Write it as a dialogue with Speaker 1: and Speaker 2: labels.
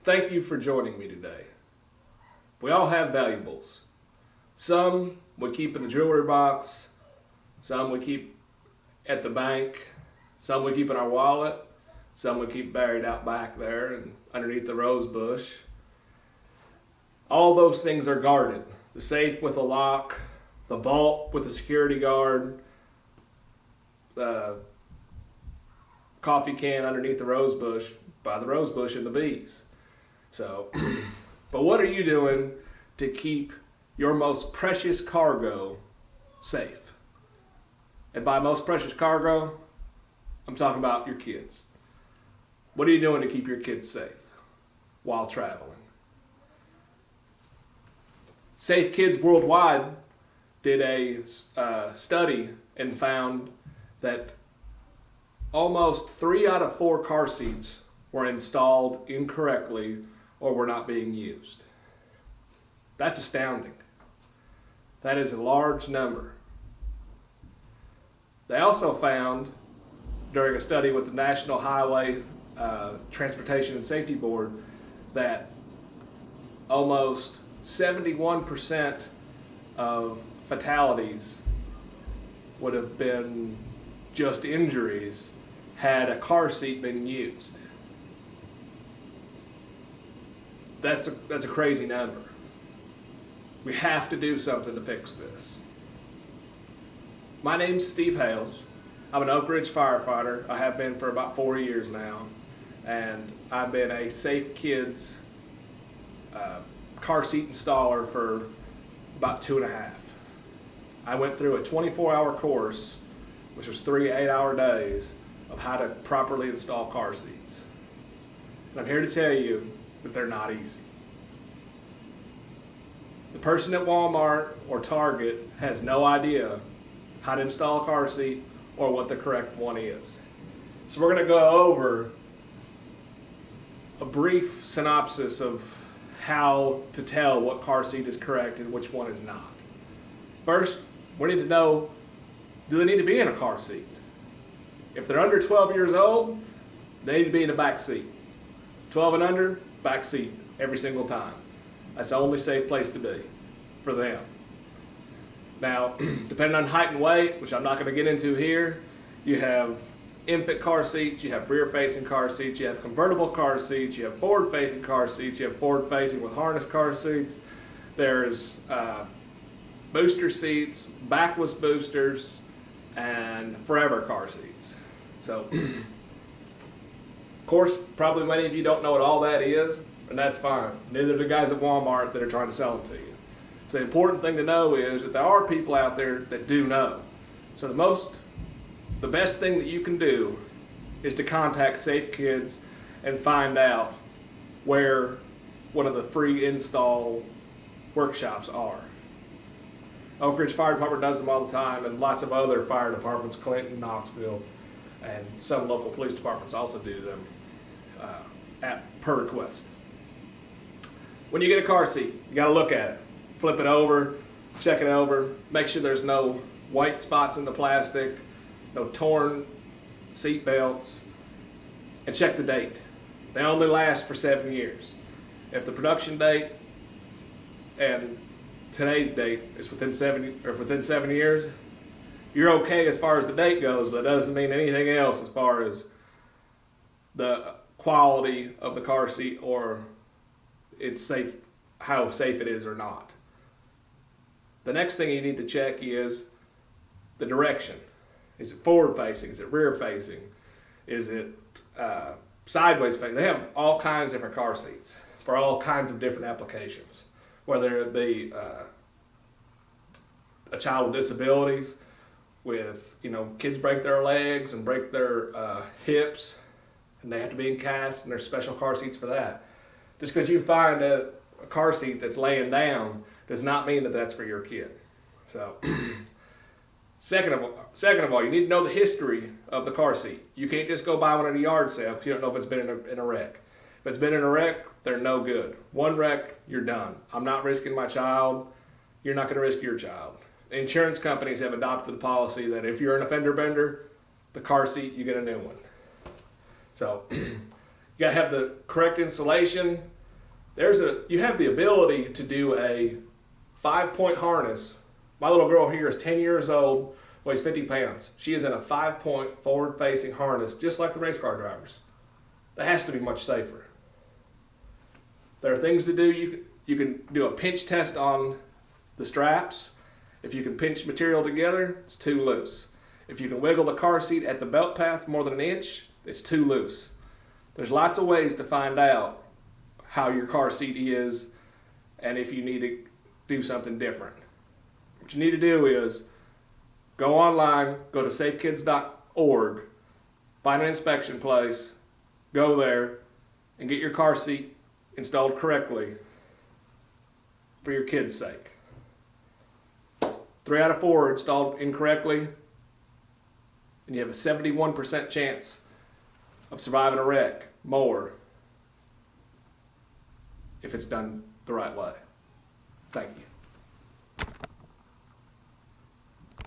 Speaker 1: Thank you for joining me today. We all have valuables. Some we keep in the jewelry box, some we keep at the bank, some we keep in our wallet, some we keep buried out back there and underneath the rose bush. All those things are guarded. The safe with a lock, the vault with a security guard, the coffee can underneath the rose bush by the rose bush and the bees. So, but what are you doing to keep your most precious cargo safe? And by most precious cargo, I'm talking about your kids. What are you doing to keep your kids safe while traveling? Safe Kids Worldwide did a study and found that almost 3 out of 4 car seats were installed incorrectly or were not being used. That's astounding. That is a large number. They also found during a study with the National Highway Transportation and Safety Board that almost 71% of fatalities would have been just injuries had a car seat been used. That's a crazy number. We have to do something to fix this. My name's Steve Hales. I'm an Oak Ridge firefighter. I have been for about 4 years now, and I've been a Safe Kids car seat installer for about 2.5. I went through a 24-hour course, which was 3 8-hour days, of how to properly install car seats. And I'm here to tell you that they're not easy. The person at Walmart or Target has no idea how to install a car seat or what the correct one is. So we're going to go over a brief synopsis of how to tell what car seat is correct and which one is not. First, we need to know, do they need to be in a car seat? If they're under 12 years old, they need to be in the back seat. 12 and under, back seat every single time. That's the only safe place to be for them. Now, depending on height and weight, which I'm not going to get into here, you have infant car seats, you have rear-facing car seats, you have convertible car seats, you have forward-facing car seats, you have forward-facing with harness car seats. There's booster seats, backless boosters, and forever car seats. So, of course, probably many of you don't know what all that is, and that's fine. Neither do the guys at Walmart that are trying to sell them to you. So the important thing to know is that there are people out there that do know. So the best thing that you can do is to contact Safe Kids and find out where one of the free install workshops are. Oak Ridge Fire Department does them all the time, and lots of other fire departments, Clinton, Knoxville, and some local police departments also do them per request. When you get a car seat, you got to look at it. Flip it over, check it over, make sure there's no white spots in the plastic, no torn seat belts, and check the date. They only last for 7 years. If the production date and today's date is within 7 years, you're okay as far as the date goes, but it doesn't mean anything else as far as the quality of the car seat or it's safe, how safe it is or not. The next thing you need to check is the direction. Is it forward facing? Is it rear facing? Is it sideways facing? They have all kinds of different car seats for all kinds of different applications, whether it be a child with disabilities, with kids break their legs and break their hips, and they have to be in casts, and there's special car seats for that. Just because you find a car seat that's laying down does not mean that that's for your kid. So, second of all, you need to know the history of the car seat. You can't just go buy one at a yard sale because you don't know if it's been in a wreck. If it's been in a wreck, they're no good. One wreck, you're done. I'm not risking my child. You're not going to risk your child. Insurance companies have adopted the policy that if you're an offender bender, the car seat, you get a new one. So you got to have the correct insulation, You have the ability to do a 5-point harness. My little girl here is 10 years old, weighs 50 pounds. She is in a 5-point forward-facing harness, just like the race car drivers. That has to be much safer. There are things to do. You can do a pinch test on the straps. If you can pinch material together, it's too loose. If you can wiggle the car seat at the belt path more than an inch, it's too loose. There's lots of ways to find out how your car seat is and if you need to do something different. What you need to do is go online, go to safekids.org, find an inspection place, go there, and get your car seat installed correctly for your kids' sake. 3 out of 4 are installed incorrectly, and you have a 71% chance of surviving a wreck, more, if it's done the right way. Thank you.